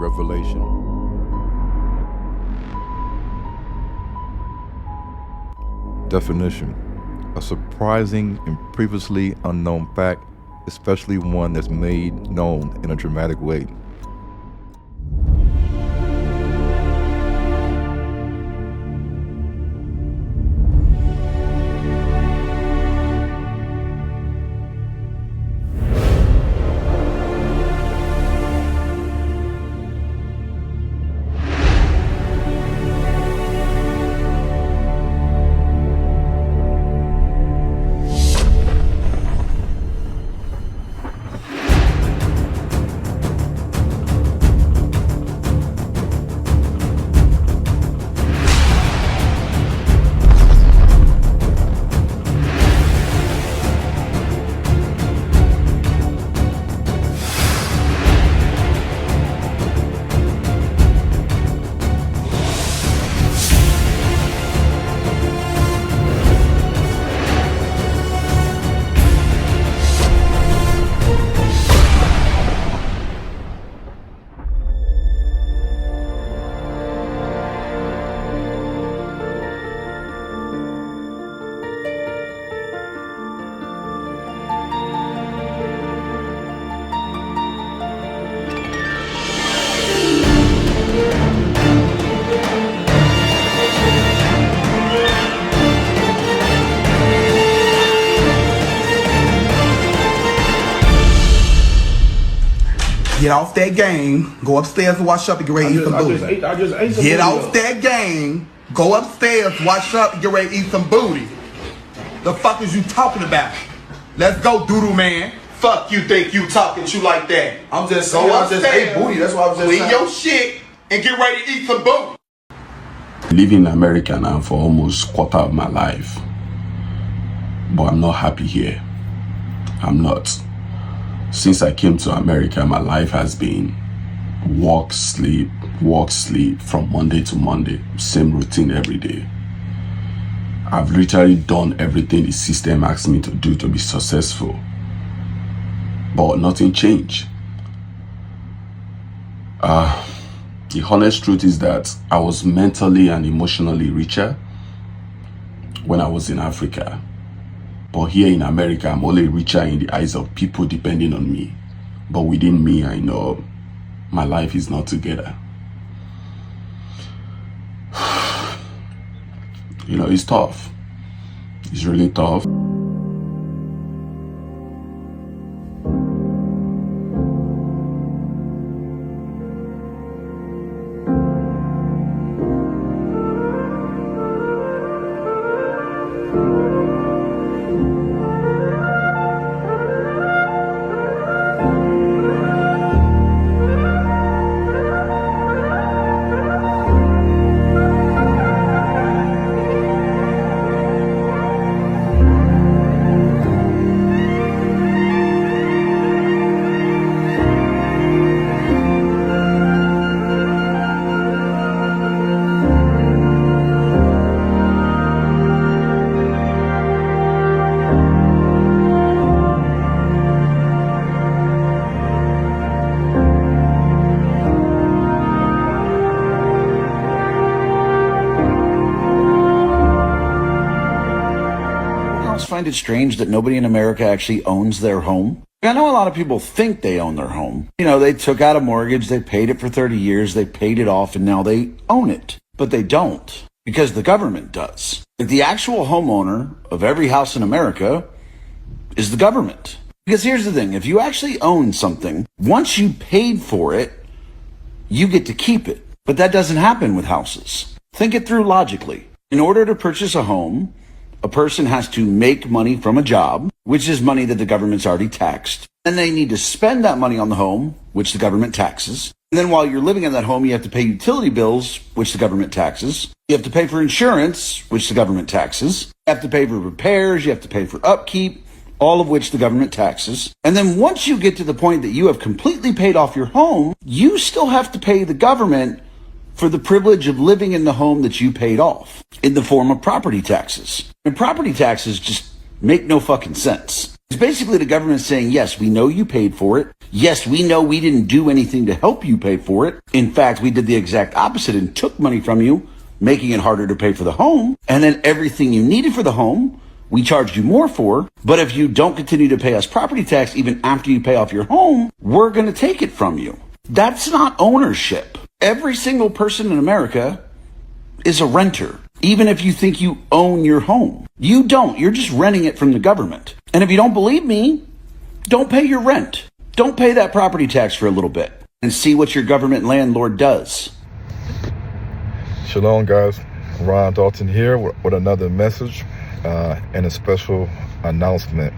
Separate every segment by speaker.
Speaker 1: Revelation. Definition: a surprising and previously unknown fact, especially one that's made known in a dramatic way.
Speaker 2: Get off that game, go upstairs and wash up and get ready to eat some booty.
Speaker 3: I just ate some
Speaker 2: Get
Speaker 3: booty
Speaker 2: off that game, go upstairs, wash up and get ready to eat some booty. The fuck is you talking about? Let's go, doodoo man. Fuck you think you talking to like that?
Speaker 3: I'm just saying, I just ate booty. That's why I was just
Speaker 2: saying. Clean your shit and get ready to eat some booty.
Speaker 4: Living in America now for almost quarter of my life, but I'm not happy here. I'm not. Since I came to America, my life has been work, sleep from Monday to Monday. Same routine every day. I've literally done everything the system asked me to do to be successful, but nothing changed. The honest truth is that I was mentally and emotionally richer when I was in Africa. But here in America, I'm only richer in the eyes of people depending on me. But within me, I know my life is not together. You know, it's tough. It's really tough.
Speaker 5: Find it strange that nobody in America actually owns their home? I know a lot of people think they own their home. You know, they took out a mortgage, they paid it for 30 years, they paid it off, and now they own it. But they don't, because the government does. Like, the actual homeowner of every house in America is the government. Because here's the thing, if you actually own something, once you paid for it, you get to keep it. But that doesn't happen with houses. Think it through logically. In order to purchase a home, a person has to make money from a job, which is money that the government's already taxed. And they need to spend that money on the home, which the government taxes. And then while you're living in that home, you have to pay utility bills, which the government taxes. You have to pay for insurance, which the government taxes. You have to pay for repairs. You have to pay for upkeep, all of which the government taxes. And then once you get to the point that you have completely paid off your home, you still have to pay the government for the privilege of living in the home that you paid off in the form of property taxes. And property taxes just make no fucking sense. It's basically the government saying, yes, we know you paid for it. Yes, we know we didn't do anything to help you pay for it. In fact, we did the exact opposite and took money from you, making it harder to pay for the home. And then everything you needed for the home, we charged you more for. But if you don't continue to pay us property tax even after you pay off your home, we're going to take it from you. That's not ownership. Every single person in America is a renter, even if you think you own your home. You don't. You're just renting it from the government. And if you don't believe me, don't pay your rent. Don't pay that property tax for a little bit and see what your government landlord does.
Speaker 1: Shalom, guys. Ron Dalton here with another message and a special announcement.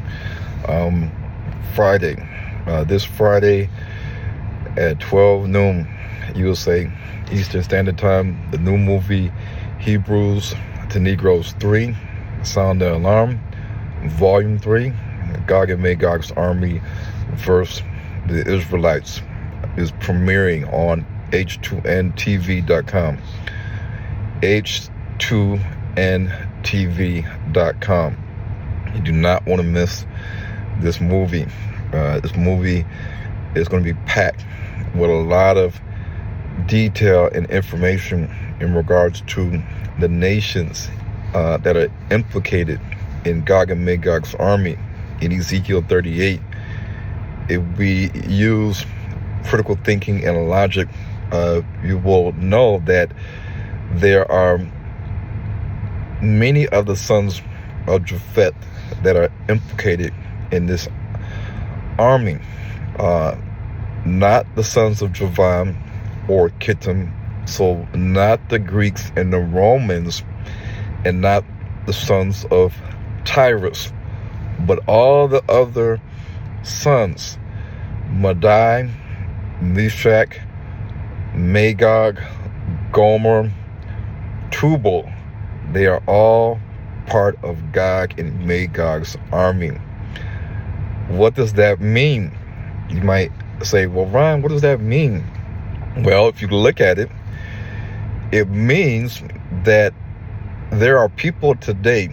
Speaker 1: This Friday at 12 noon USA Eastern Standard Time, the new movie Hebrews to Negroes 3, Sound the Alarm, Volume 3, Gog and Magog's Army versus the Israelites, is premiering on h2ntv.com. h2ntv.com. You do not want to miss this movie. This movie is going to be packed with a lot of detail and information in regards to the nations that are implicated in Gog and Magog's army in Ezekiel 38. If we use critical thinking and logic, you will know that there are many of the sons of Japheth that are implicated in this army. Not the sons of Javan or Kittim, so not the Greeks and the Romans, and not the sons of Tyrus, but all the other sons, Madai, Meshach, Magog, Gomer, Tubal. They are all part of Gog and Magog's army. What does that mean? You might say, well, Ron, what does that mean? Well, if you look at it, it means that there are people today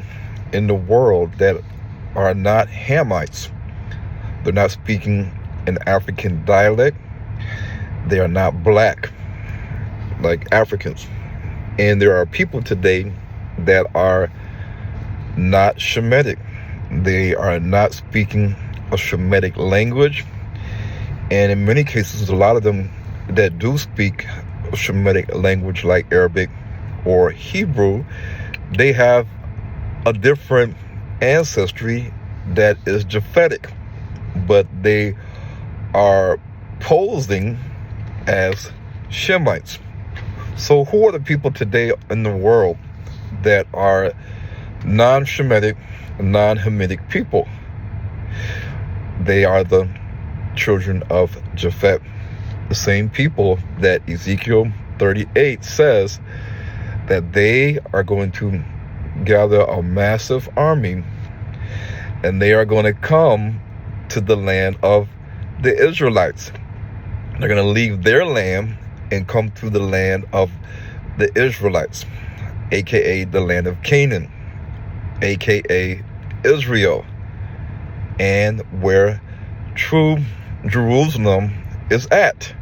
Speaker 1: in the world that are not Hamites. They're not speaking an African dialect. They are not black like Africans. And there are people today that are not Shemitic. They are not speaking a Shemitic language. And in many cases, a lot of them that do speak a Shemitic language like Arabic or Hebrew, they have a different ancestry that is Japhetic, but they are posing as Shemites. So who are the people today in the world that are non-Shemitic, non-Hamitic people? They are the children of Japheth, the same people that Ezekiel 38 says that they are going to gather a massive army and they are going to come to the land of the Israelites. They're going to leave their land and come to the land of the Israelites, aka the land of Canaan, aka Israel, and where true Jerusalem is at.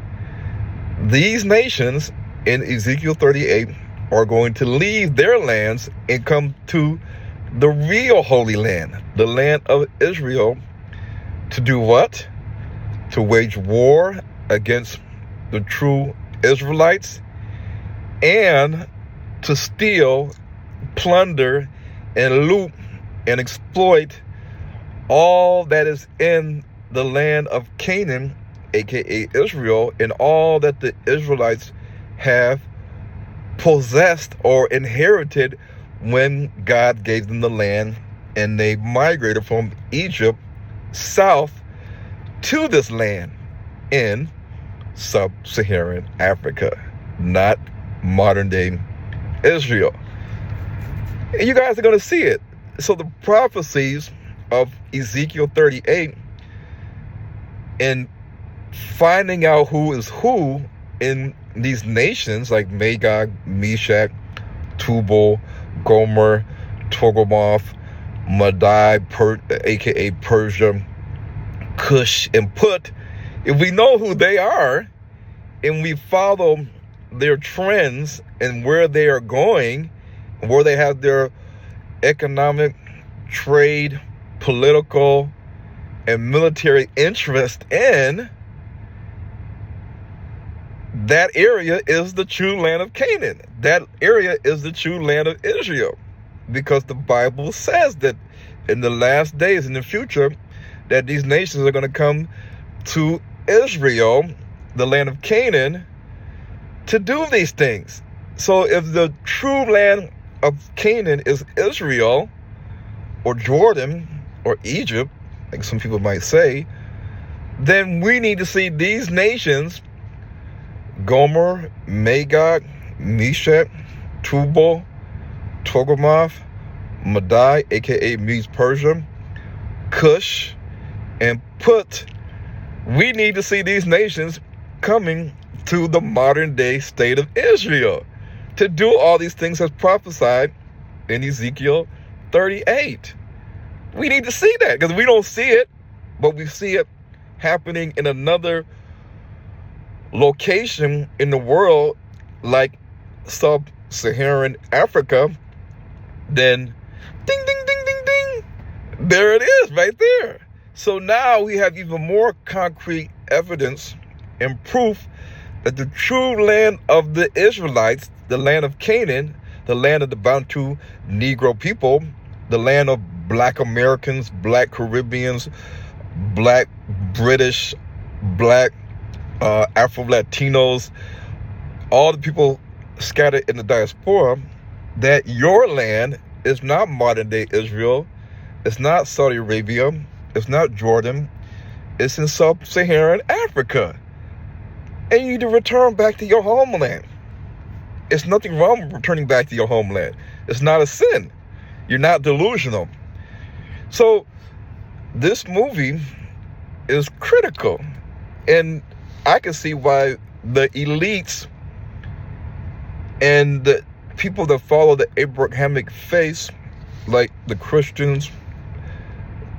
Speaker 1: These nations in Ezekiel 38 are going to leave their lands and come to the real Holy Land, the land of Israel, to do what? To wage war against the true Israelites and to steal, plunder, and loot and exploit all that is in the land of Canaan, aka Israel, and all that the Israelites have possessed or inherited when God gave them the land and they migrated from Egypt south to this land in Sub-Saharan Africa, not modern day Israel. And you guys are going to see it. So the prophecies of Ezekiel 38 and finding out who is who in these nations like Magog, Meshach, Tubal, Gomer, Togarmah, Madai, aka Persia, Cush, and Put, If we know who they are and we follow their trends and where they are going, where they have their economic, trade, political, and military interest in, that area is the true land of Canaan. That area is the true land of Israel. Because the Bible says that in the last days, in the future, that these nations are going to come to Israel, the land of Canaan, to do these things. So if the true land of Canaan is Israel, or Jordan, or Egypt, like some people might say, then we need to see these nations, Gomer, Magog, Meshach, Tubal, Togarmah, Madai, aka Medes Persia, Cush, and Put. We need to see these nations coming to the modern day state of Israel to do all these things as prophesied in Ezekiel 38. We need to see that because we don't see it, but we see it happening in another location in the world, like Sub-Saharan Africa. Then ding, ding, ding, ding, ding, there it is right there. So now we have even more concrete evidence and proof that the true land of the Israelites, the land of Canaan, the land of the Bantu Negro people, the land of Black Americans, Black Caribbeans, Black British, Black Afro-Latinos, all the people scattered in the diaspora, that your land is not modern-day Israel, it's not Saudi Arabia, it's not Jordan, it's in Sub-Saharan Africa. And you need to return back to your homeland. It's nothing wrong with returning back to your homeland. It's not a sin. You're not delusional. So this movie is critical. And I can see why the elites and the people that follow the Abrahamic faith, like the Christians,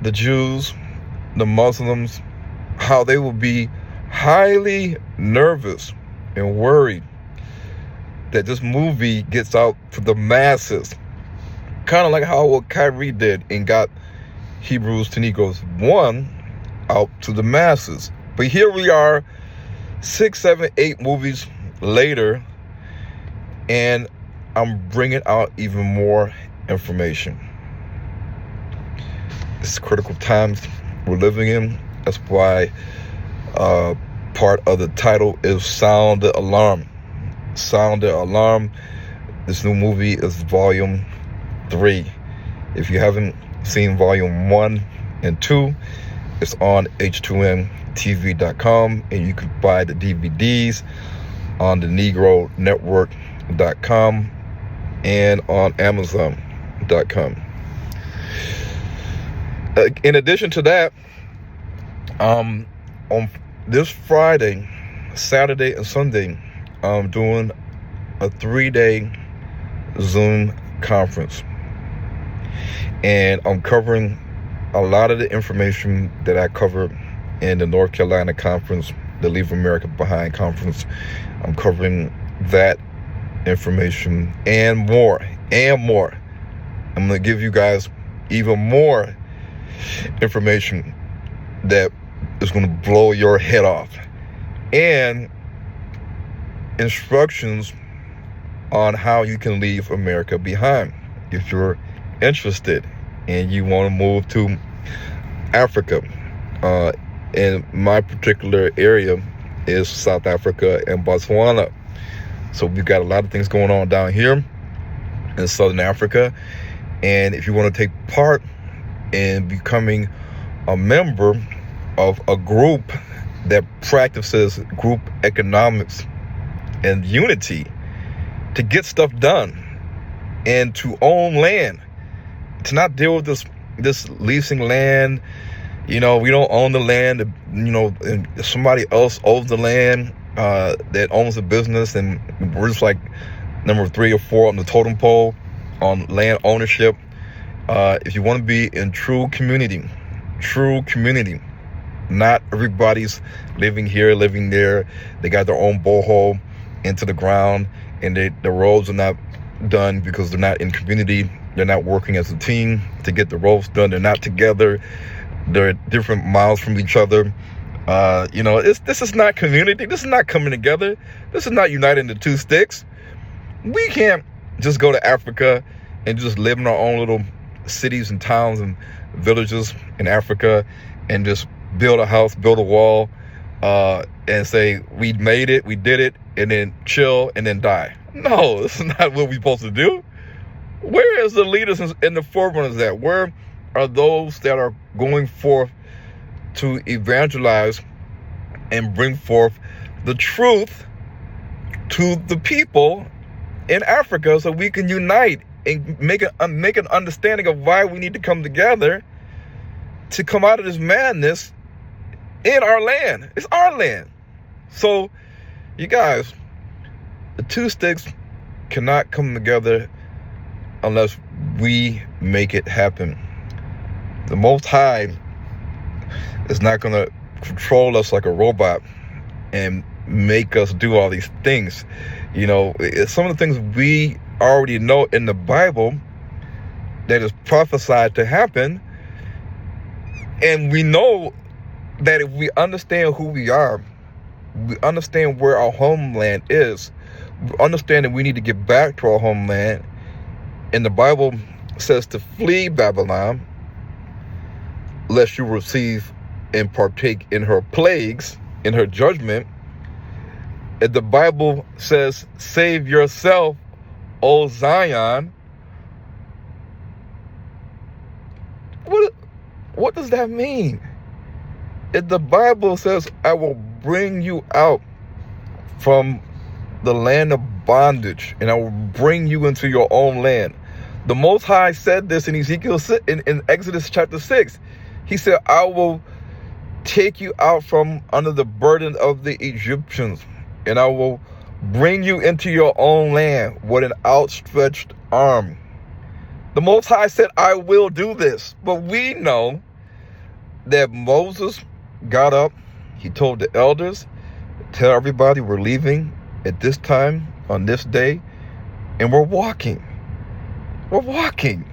Speaker 1: the Jews, the Muslims, how they will be highly nervous and worried that this movie gets out to the masses. Kind of like how what Kyrie did and got Hebrews to Negroes 1 out to the masses. But here we are, 6, 7, 8 movies later, and I'm bringing out even more information. It's critical times we're living in. That's why part of the title is Sound the Alarm. Sound the Alarm. This new movie is Volume 3. If you haven't seen Volume 1 and 2, it's on h2ntv.com, and you can buy the DVDs on the negronetwork.com and on amazon.com. In addition to that, on this Friday, Saturday, and Sunday, I'm doing a 3-day Zoom conference, and I'm covering a lot of the information that I covered in the North Carolina conference, the Leave America Behind conference. I'm covering that information and more. I'm going to give you guys even more information that is going to blow your head off, and instructions on how you can leave America behind if you're interested and you want to move to Africa. In my particular area is South Africa and Botswana. So we've got a lot of things going on down here in Southern Africa. And if you want to take part in becoming a member of a group that practices group economics and unity to get stuff done and to own land, to not deal with this leasing land. You know, we don't own the land, you know, and somebody else owns the land that owns the business, and we're just like number 3 or 4 on the totem pole on land ownership. If you want to be in true community, Not everybody's living here, living there. They got their own borehole into the ground, and the roads are not done because they're not in community. They're not working as a team to get the roads done. They're not together. They're different miles from each other. This is not community. This is not coming together. This is not uniting the two sticks. We can't just go to Africa and just live in our own little cities and towns and villages in Africa and just build a house, build a wall, and say, we made it, we did it, and then chill and then die. No, this is not what we're supposed to do. Where is the leaders and the forerunners at? Where are those that are going forth to evangelize and bring forth the truth to the people in Africa so we can unite and make an understanding of why we need to come together to come out of this madness in our land? It's our land. So, you guys, the two sticks cannot come together unless we make it happen. The Most High is not going to control us like a robot and make us do all these things. Some of the things we already know in the Bible that is prophesied to happen, and we know that if we understand who we are, we understand where our homeland is, we understand that we need to get back to our homeland, and the Bible says to flee Babylon lest you receive and partake in her plagues, in her judgment. And the Bible says, save yourself, O Zion. What does that mean? If the Bible says, I will bring you out from the land of bondage, and I will bring you into your own land. The Most High said this in in Exodus chapter 6. He said, I will take you out from under the burden of the Egyptians, and I will bring you into your own land with an outstretched arm. The Most High said, I will do this. But we know that Moses got up. He told the elders, tell everybody we're leaving at this time on this day, and we're walking. We're walking.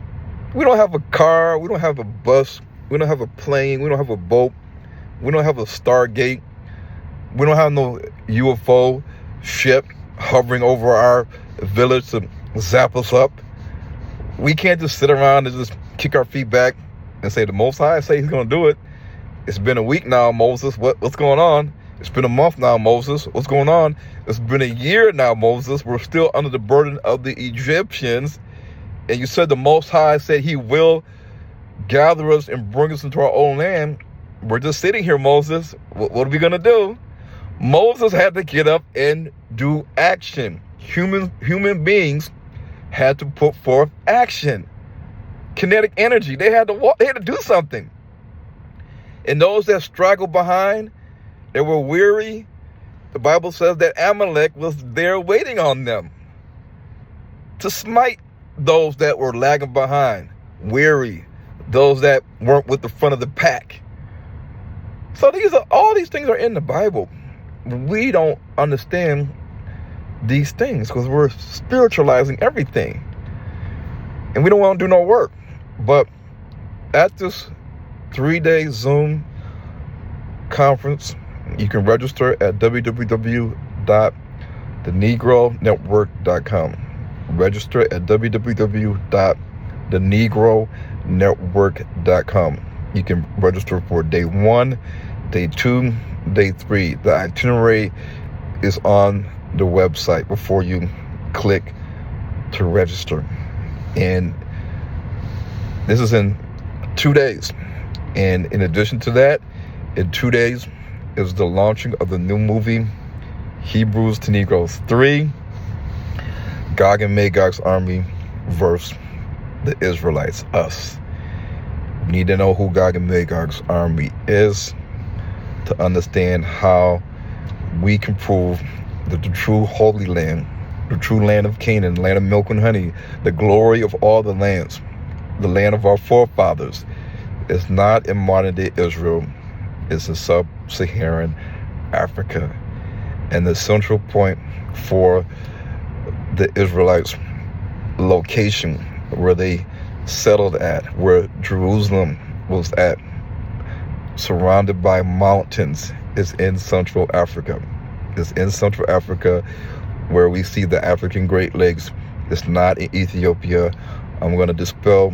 Speaker 1: We don't have a car. We don't have a bus. We don't have a plane. We don't have a boat. We don't have a Stargate. We don't have no UFO ship hovering over our village to zap us up. We can't just sit around and just kick our feet back and say, the Most High say he's going to do it. It's been a week now, Moses. What's going on? It's been a month now, Moses. What's going on? It's been a year now, Moses. We're still under the burden of the Egyptians. And you said the Most High said he will gather us and bring us into our own land. We're just sitting here, Moses. What are we going to do? Moses had to get up and do action. Human beings had to put forth action. Kinetic energy. They had to walk. They had to do something. And those that straggled behind, they were weary. The Bible says that Amalek was there waiting on them to smite those that were lagging behind, weary, those that weren't with the front of the pack. So all these things are in the Bible. We don't understand these things because we're spiritualizing everything, and we don't want to do no work. But at this 3-day Zoom conference, you can register at www.thenegronetwork.com. Register at www.thenegronetwork.com. You can register for day 1, day 2, day 3. The itinerary is on the website before you click to register. And this is in 2 days. And in addition to that, in 2 days is the launching of the new movie, Hebrews to Negroes 3, Gog and Magog's army versus the Israelites, us. We need to know who Gog and Magog's army is to understand how we can prove that the true Holy Land, the true land of Canaan, land of milk and honey, the glory of all the lands, the land of our forefathers, is not in modern day Israel. is in Sub-Saharan Africa. And the central point for the Israelites' location, where they settled at, where Jerusalem was at, surrounded by mountains, is in Central Africa. It's in Central Africa, where we see the African Great Lakes. It's not in Ethiopia. I'm going to dispel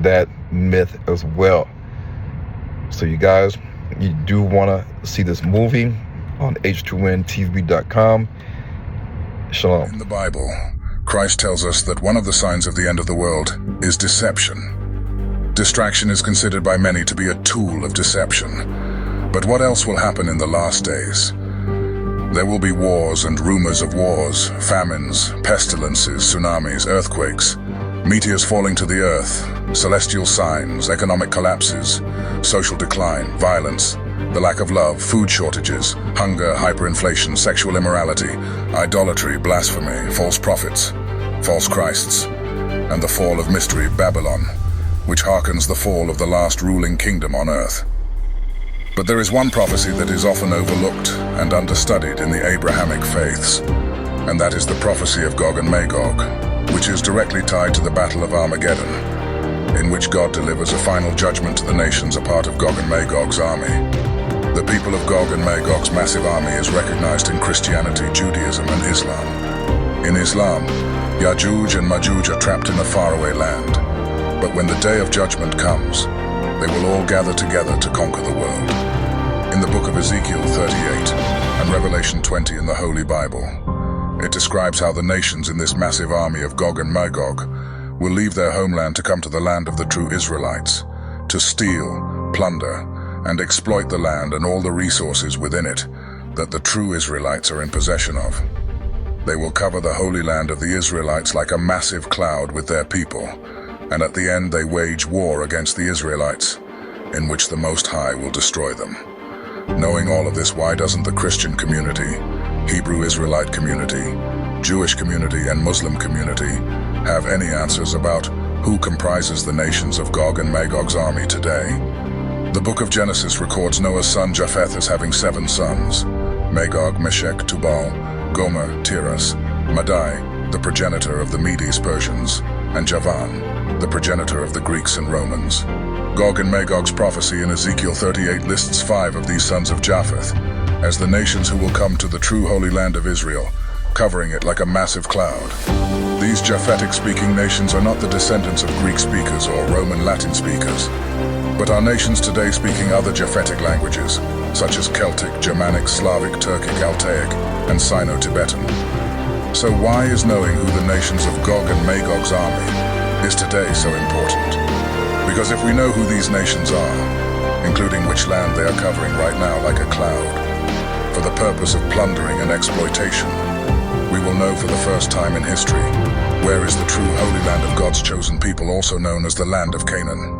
Speaker 1: that myth as well. So you guys, you do want to see this movie on h2ntv.com. Shalom.
Speaker 6: In the Bible, Christ tells us that one of the signs of the end of the world is deception. Distraction is considered by many to be a tool of deception. But what else will happen in the last days? There will be wars and rumors of wars, famines, pestilences, tsunamis, earthquakes, meteors falling to the earth, celestial signs, economic collapses, social decline, violence, the lack of love, food shortages, hunger, hyperinflation, sexual immorality, idolatry, blasphemy, false prophets, false Christs, and the fall of mystery Babylon, which hearkens the fall of the last ruling kingdom on earth. But there is one prophecy that is often overlooked and understudied in the Abrahamic faiths, and that is the prophecy of Gog and Magog, which is directly tied to the Battle of Armageddon, in which God delivers a final judgment to the nations a part of Gog and Magog's army. The people of Gog and Magog's massive army is recognized in Christianity, Judaism, and Islam. In Islam, Ya'juj and Ma'juj are trapped in a faraway land, but when the day of judgment comes, they will all gather together to conquer the world. In the book of Ezekiel 38 and Revelation 20 in the Holy Bible, it describes how the nations in this massive army of Gog and Magog will leave their homeland to come to the land of the true Israelites, to steal, plunder, and exploit the land and all the resources within it that the true Israelites are in possession of. They will cover the Holy Land of the Israelites like a massive cloud with their people, and at the end they wage war against the Israelites, in which the Most High will destroy them. Knowing all of this, why doesn't the Christian community, Hebrew Israelite community, Jewish community, and Muslim community have any answers about who comprises the nations of Gog and Magog's army today? The book of Genesis records Noah's son Japheth as having 7 sons: Magog, Meshech, Tubal, Gomer, Tiras, Madai, the progenitor of the Medes Persians, and Javan, the progenitor of the Greeks and Romans. Gog and Magog's prophecy in Ezekiel 38 lists 5 of these sons of Japheth as the nations who will come to the true Holy Land of Israel, covering it like a massive cloud. These Japhetic-speaking nations are not the descendants of Greek speakers or Roman Latin speakers, but are nations today speaking other Japhetic languages, such as Celtic, Germanic, Slavic, Turkic, Altaic, and Sino-Tibetan. So why is knowing who the nations of Gog and Magog's army is today so important? Because if we know who these nations are, including which land they are covering right now like a cloud, for the purpose of plundering and exploitation, we will know for the first time in history where is the true Holy Land of God's chosen people, also known as the land of Canaan.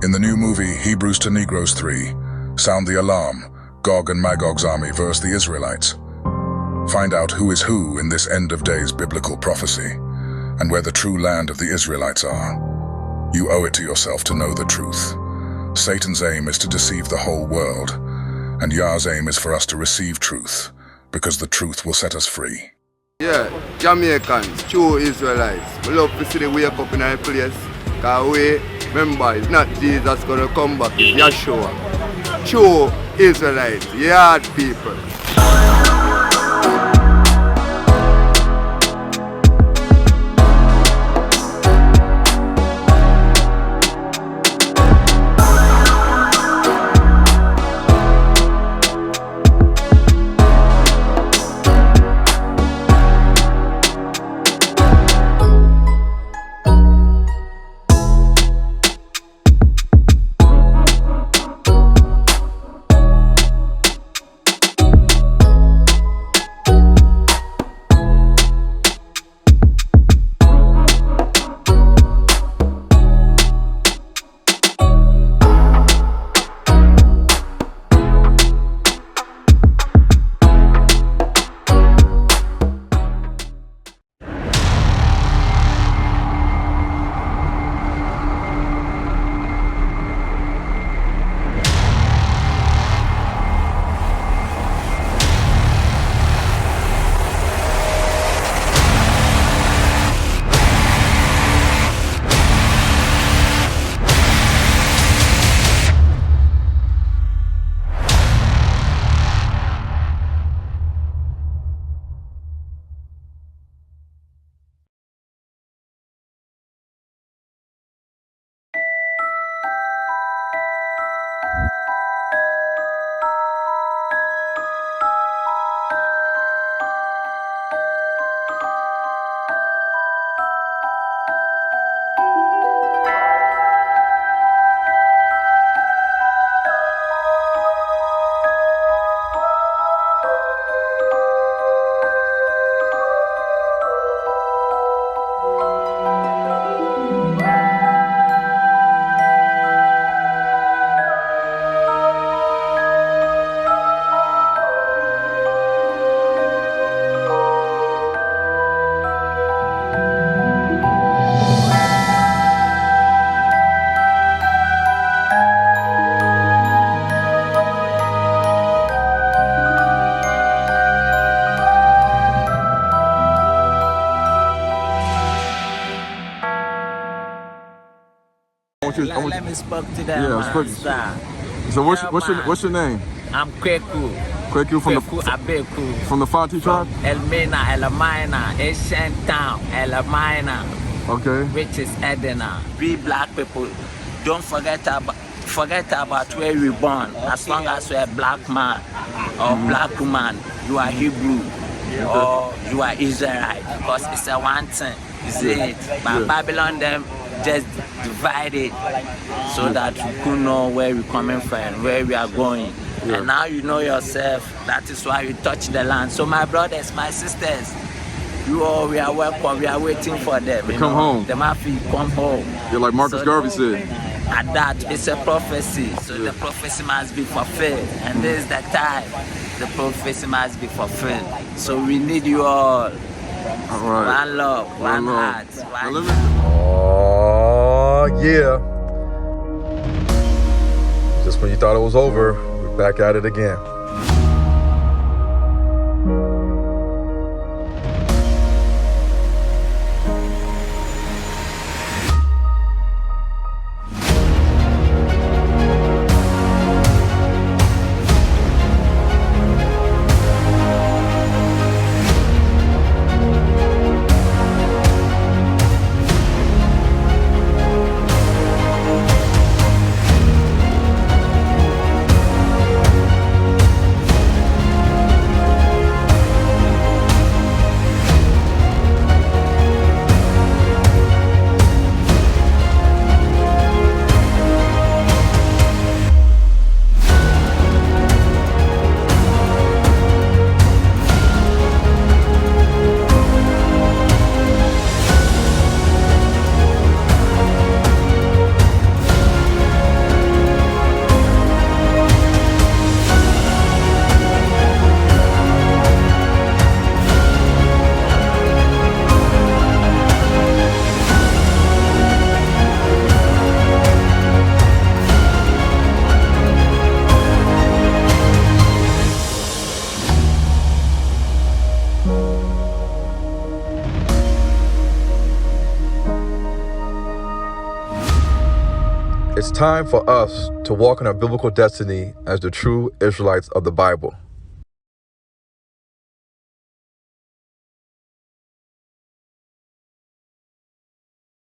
Speaker 6: In the new movie Hebrews to Negroes 3, sound the alarm, Gog and Magog's army versus the Israelites. Find out who is who in this end of days biblical prophecy, and where the true land of the Israelites are. You owe it to yourself to know the truth. Satan's aim is to deceive the whole world, and Yah's aim is for us to receive truth, because the truth will set us free.
Speaker 7: Yeah, Jamaicans, true Israelites, we love to see the wake up in our place, because we, remember, it's not Jesus gonna come back, it's Yeshua. True Israelites, yard people.
Speaker 8: you.
Speaker 9: Let me speak to them.
Speaker 8: Yeah,
Speaker 9: man,
Speaker 8: so what's your name?
Speaker 9: I'm Kweku.
Speaker 8: Kweku
Speaker 9: Kweku Abeku.
Speaker 8: from the Fanti tribe?
Speaker 9: Elmina, Elamina, ancient town, Elamina,
Speaker 8: Okay.
Speaker 9: which is Edina. We black people, don't forget about where we born. As long as you're a black man or black woman, you are Hebrew or you are Israelite, because it's a one thing. You see it? But Babylon them just divide it so that you could know where we're coming from, where we are going. And now you know yourself. That is why you touch the land. So my brothers, my sisters, we are welcome. We are waiting for them.
Speaker 8: Come home.
Speaker 9: They must come home.
Speaker 8: Yeah, like Marcus Garvey said.
Speaker 9: At that, it's a prophecy. So the prophecy must be fulfilled. And this is the time. The prophecy must be fulfilled. So we need you all.
Speaker 8: All right.
Speaker 9: One love, one heart.
Speaker 1: Oh, yeah. Just when you thought it was over, we're back at it again. It's time for us to walk in our biblical destiny as the true Israelites of the Bible.